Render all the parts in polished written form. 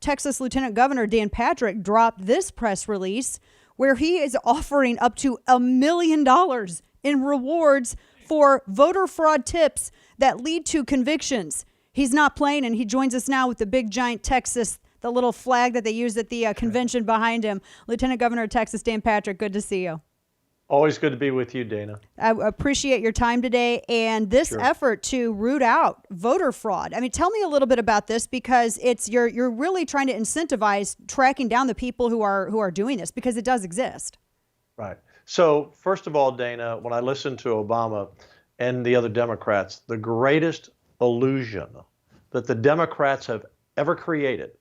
Texas Lieutenant Governor Dan Patrick dropped this press release where he is offering up to $1 million in rewards for voter fraud tips that lead to convictions. He's not playing, and he joins us now with the big giant Texas, the little flag that they use at the convention behind him. Lieutenant Governor of Texas Dan Patrick, good to see you. Always good to be with you, Dana. I appreciate your time today and this effort to root out voter fraud. I mean, tell me a little bit about this, because you're really trying to incentivize tracking down the people who are doing this, because it does exist. Right. So first of all, Dana, when I listened to Obama and the other Democrats, the greatest illusion that the Democrats have ever created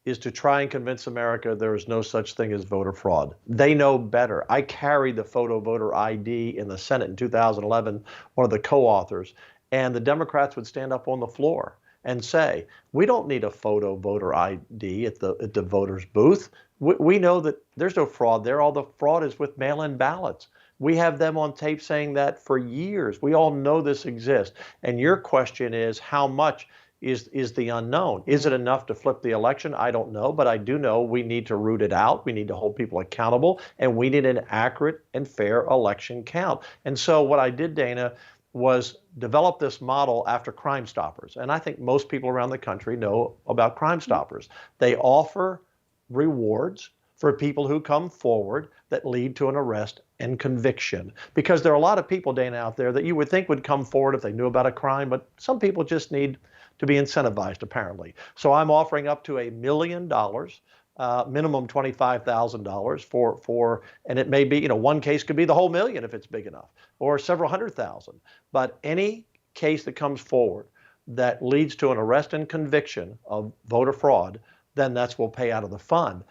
is to try and convince America there is no such thing as voter fraud. They know better. I carried the photo voter ID in the Senate in 2011, one of the co-authors, and the Democrats would stand up on the floor and say, we don't need a photo voter ID at the voters' booth. We know that there's no fraud there. All the fraud is with mail-in ballots. We have them on tape saying that for years. We all know this exists. And your question is, how much is the unknown? Is it enough to flip the election? I don't know, but I do know we need to root it out. We need to hold people accountable, and we need an accurate and fair election count. And so what I did, Dana, was develop this model after Crime Stoppers. And I think most people around the country know about Crime Stoppers. They offer rewards for people who come forward that lead to an arrest and conviction. Because there are a lot of people, Dana, out there that you would think would come forward if they knew about a crime, but some people just need to be incentivized, apparently. So I'm offering up to $1 million, minimum $25,000 for, and it may be, one case could be the whole million if it's big enough, or several hundred thousand. But any case that comes forward that leads to an arrest and conviction of voter fraud, then that's will pay out of the fund.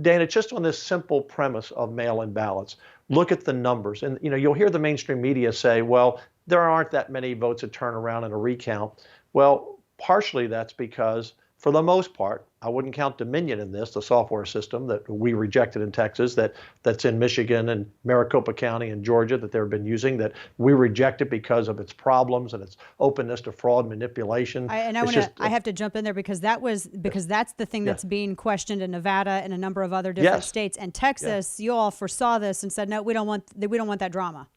Dana, just on this simple premise of mail-in ballots, look at the numbers. And you'll hear the mainstream media say, well, there aren't that many votes that turn around in a recount. Well, partially that's because, for the most part, I wouldn't count Dominion in this, the software system that we rejected in Texas, that's in Michigan and Maricopa County and Georgia that they've been using, that we reject it because of its problems and its openness to fraud manipulation. I have to jump in there, because that's the thing that's being questioned in Nevada and a number of other different states. And Texas, you all foresaw this and said, no, we don't want that drama.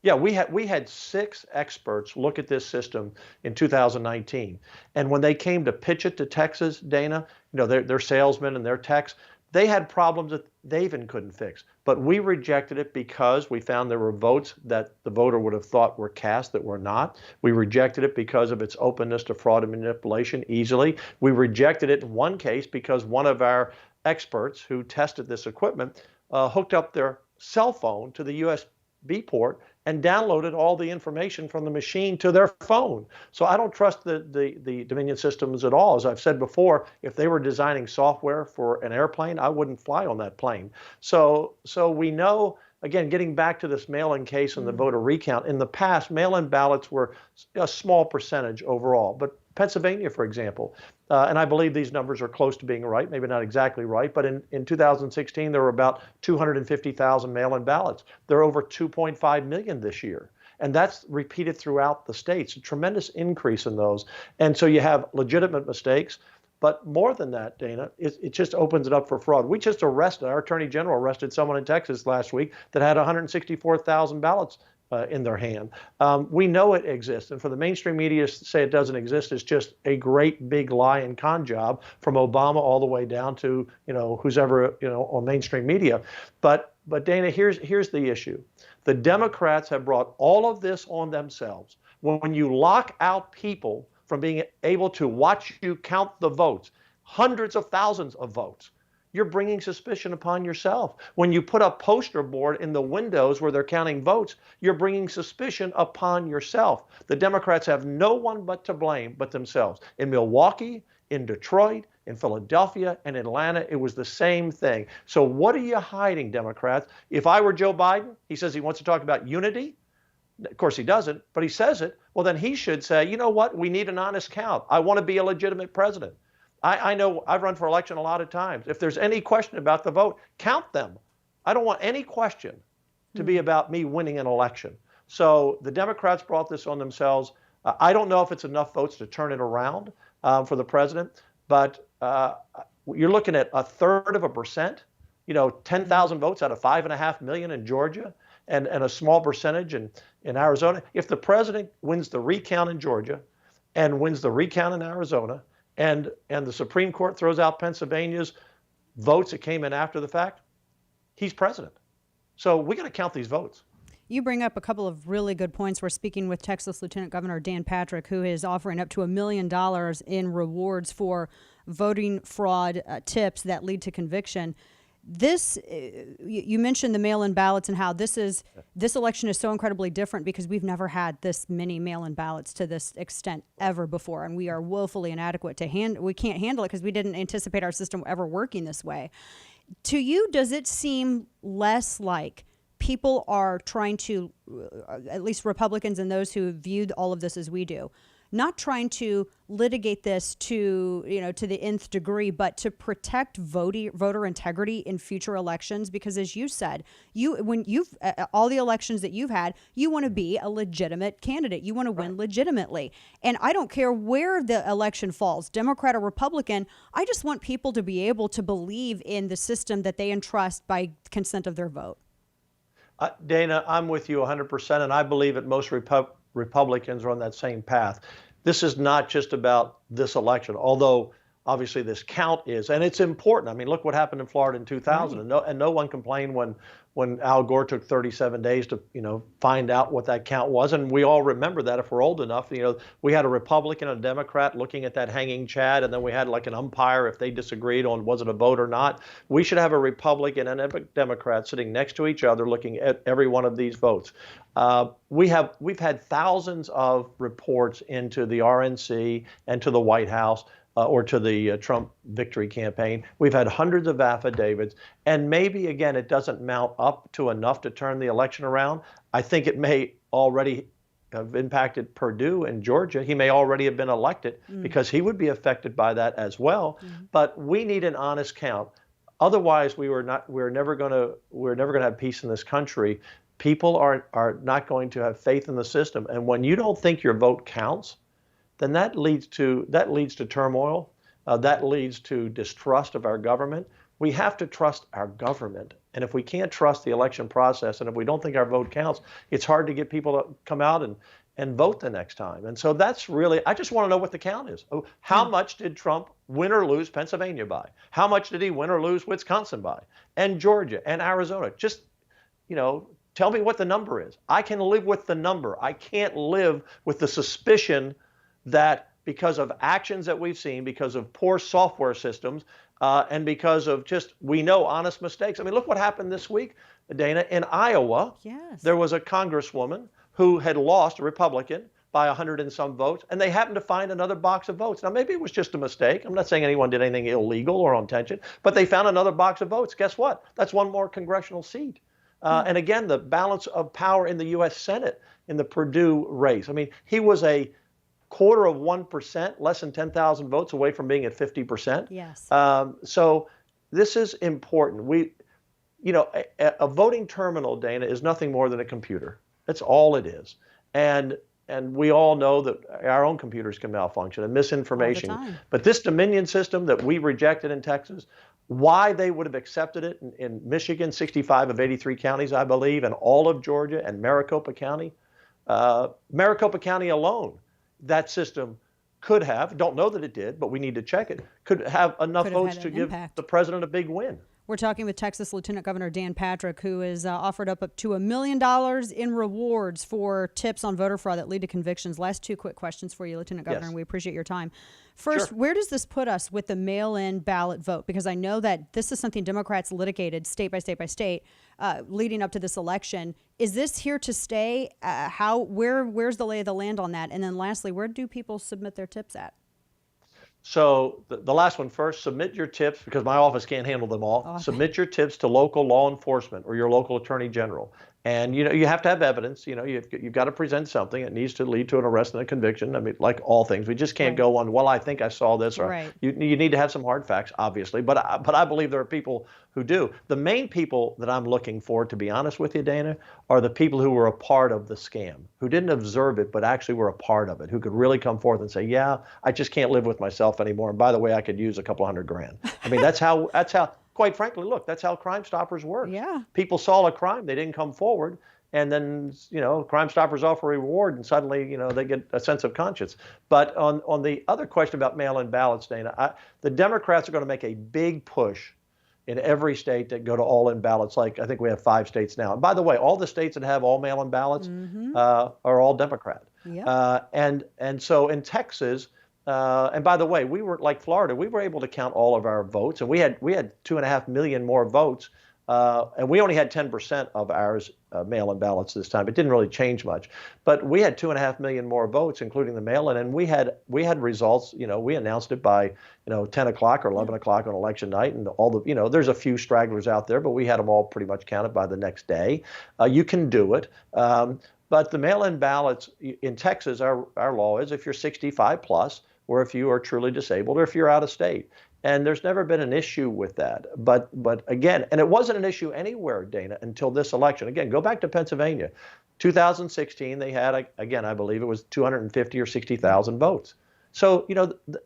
Yeah, we had 6 experts look at this system in 2019, and when they came to pitch it to Texas, Dana, their salesmen and their techs, they had problems that they even couldn't fix. But we rejected it because we found there were votes that the voter would have thought were cast that were not. We rejected it because of its openness to fraud and manipulation easily. We rejected it in one case because one of our experts who tested this equipment hooked up their cell phone to the USB port and downloaded all the information from the machine to their phone. So I don't trust the Dominion systems at all. As I've said before, if they were designing software for an airplane, I wouldn't fly on that plane. So we know, again, getting back to this mail-in case and the voter recount, in the past, mail-in ballots were a small percentage overall. But Pennsylvania, for example, and I believe these numbers are close to being right, maybe not exactly right, but in 2016, there were about 250,000 mail-in ballots. There are over 2.5 million this year. And that's repeated throughout the states, a tremendous increase in those. And so you have legitimate mistakes. But more than that, Dana, it just opens it up for fraud. We just our Attorney General arrested someone in Texas last week that had 164,000 ballots in their hand. We know it exists. And for the mainstream media to say it doesn't exist is just a great big lie and con job, from Obama all the way down to, who's ever, on mainstream media. But Dana, here's the issue. The Democrats have brought all of this on themselves. When you lock out people from being able to watch you count the votes, hundreds of thousands of votes, you're bringing suspicion upon yourself. When you put a poster board in the windows where they're counting votes, you're bringing suspicion upon yourself. The Democrats have no one but to blame but themselves. In Milwaukee, in Detroit, in Philadelphia, and Atlanta, it was the same thing. So what are you hiding, Democrats? If I were Joe Biden, he says he wants to talk about unity. Of course he doesn't, but he says it. Well, then he should say, you know what? We need an honest count. I want to be a legitimate president. I know I've run for election a lot of times. If there's any question about the vote, count them. I don't want any question to be about me winning an election. So the Democrats brought this on themselves. I don't know if it's enough votes to turn it around for the president, but uh, you're looking at a third of a percent, 10,000 votes out of 5.5 million in Georgia, and a small percentage in Arizona. If the president wins the recount in Georgia and wins the recount in Arizona, and the Supreme Court throws out Pennsylvania's votes that came in after the fact, he's president. So we got to count these votes. You bring up a couple of really good points. We're speaking with Texas Lieutenant Governor Dan Patrick, who is offering up to $1 million in rewards for voting fraud tips that lead to conviction. This, you mentioned the mail-in ballots and how this election is so incredibly different because we've never had this many mail-in ballots to this extent ever before, and we are woefully inadequate to we can't handle it because we didn't anticipate our system ever working this way. To you, does it seem less like people are trying to, at least Republicans and those who viewed all of this as we do, not trying to litigate this to the nth degree, but to protect voter integrity in future elections? Because as you said, when you've all the elections that you've had, you want to be a legitimate candidate. You want to win legitimately. And I don't care where the election falls, Democrat or Republican. I just want people to be able to believe in the system that they entrust by consent of their vote. Dana, I'm with you 100%, and I believe that most Republicans are on that same path. This is not just about this election, although obviously this count is, and it's important. I mean, look what happened in Florida in 2000, right. and no one complained when Al Gore took 37 days to find out what that count was, and we all remember that if we're old enough. We had a Republican and a Democrat looking at that hanging Chad, and then we had like an umpire if they disagreed on was it a vote or not. We should have a Republican and a Democrat sitting next to each other looking at every one of these votes. We've had thousands of reports into the RNC and to the White House. Or to the Trump victory campaign. We've had hundreds of affidavits, and maybe, again, it doesn't mount up to enough to turn the election around. I think it may already have impacted Perdue in Georgia. He may already have been elected because he would be affected by that as well. But we need an honest count. Otherwise, we're never going to have peace in this country. People are not going to have faith in the system. And when you don't think your vote counts, then that leads to turmoil. That leads to distrust of our government. We have to trust our government. And if we can't trust the election process, and if we don't think our vote counts, it's hard to get people to come out and vote the next time. And so that's really, I just want to know what the count is. How much did Trump win or lose Pennsylvania by? How much did he win or lose Wisconsin by? And Georgia and Arizona? Just, tell me what the number is. I can live with the number. I can't live with the suspicion that because of actions that we've seen, because of poor software systems, and because of we know honest mistakes. I mean, look what happened this week, Dana. In Iowa, yes. There was a congresswoman who had lost, a Republican, by 100 and some votes, and they happened to find another box of votes. Now, maybe it was just a mistake. I'm not saying anyone did anything illegal or on intention, but they found another box of votes. Guess what? That's one more congressional seat. And again, the balance of power in the U.S. Senate in the Perdue race. I mean, he was a 0.25%, less than 10,000 votes away from being at 50%. Yes. So this is important. A voting terminal, Dana, is nothing more than a computer. That's all it is. And we all know that our own computers can malfunction and misinformation. All the time. But this Dominion system that we rejected in Texas, why they would have accepted it in Michigan, 65 of 83 counties, I believe, and all of Georgia and Maricopa County. Maricopa County alone, that system could have, don't know that it did, but we need to check it, could have enough votes to give the president a big win. We're talking with Texas Lieutenant Governor Dan Patrick, who has offered up to $1 million in rewards for tips on voter fraud that lead to convictions. Last two quick questions for you, Lieutenant Governor, and we appreciate your time. First, Sure. Where does this put us with the mail-in ballot vote? Because I know that this is something Democrats litigated state by state by state leading up to this election. Is this here to stay? Where's the lay of the land on that? And then lastly, where do people submit their tips at? So the last one first, submit your tips, because my office can't handle them all. Oh, submit your tips to local law enforcement or your local attorney general. And you have to have evidence. You've got to present something. It needs to lead to an arrest and a conviction. I mean, like all things, we just can't Right. go on. Well, I think I saw this, or Right. you need to have some hard facts, obviously. But I believe there are people who do. The main people that I'm looking for, to be honest with you, Dana, are the people who were a part of the scam, who didn't observe it, but actually were a part of it, who could really come forth and say, yeah, I just can't live with myself anymore. And by the way, I could use a couple $100,000. I mean, that's how. Quite frankly, look, that's how Crime Stoppers works. Yeah. People saw a crime, they didn't come forward, and then Crime Stoppers offer a reward, and suddenly they get a sense of conscience. But on the other question about mail-in ballots, Dana, the Democrats are going to make a big push in every state that go to all-in ballots. Like I think we have 5 states now. And by the way, all the states that have all mail-in ballots are all Democrat. Yep. And so in Texas. And by the way, we were like Florida. We were able to count all of our votes, and we had 2.5 million more votes, and we only had 10% of ours mail-in ballots this time. It didn't really change much, but we had 2.5 million more votes, including the mail-in, and we had results. We announced it by 10 o'clock or 11 o'clock on election night, and all the there's a few stragglers out there, but we had them all pretty much counted by the next day. You can do it. But the mail-in ballots in Texas, our law is if you're 65 plus, or if you are truly disabled, or if you're out of state. And there's never been an issue with that. But again, and it wasn't an issue anywhere, Dana, until this election. Again, go back to Pennsylvania. 2016, they had, again, I believe it was 250 or 60,000 votes. So,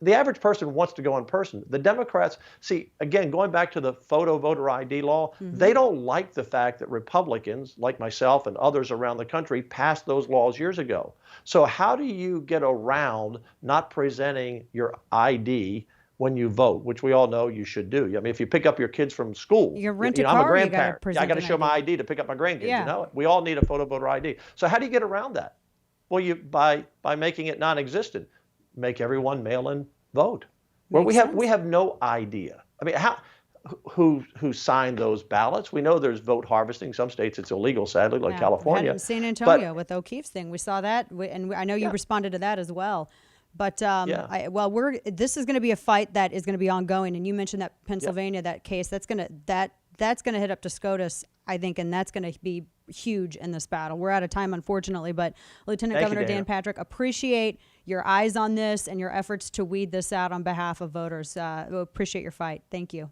the average person wants to go in person. The Democrats, see, again, going back to the photo voter ID law, they don't like the fact that Republicans, like myself and others around the country, passed those laws years ago. So how do you get around not presenting your ID when you vote, which we all know you should do? I mean, if you pick up your kids from school, You rent a I'm a car, you gotta grandparent. present I got to an show my ID. ID to pick up my grandkids. Yeah. We all need a photo voter ID. So how do you get around that? Well, by making it non-existent. Make everyone mail in vote. Where Makes we sense. have no idea. I mean, who signed those ballots? We know there's vote harvesting. Some states it's illegal, sadly, like Yeah. We had California. it in San But Antonio with O'Keefe's thing. We saw that, and I know you yeah, responded to that as well. But yeah, this is going to be a fight that is going to be ongoing. And you mentioned that Pennsylvania, that case, that's going to hit up to SCOTUS, I think, and that's going to be huge in this battle. We're out of time, unfortunately, but Lieutenant Thank you, Governor Dana. Dan Patrick, appreciate your eyes on this and your efforts to weed this out on behalf of voters. Appreciate your fight. Thank you.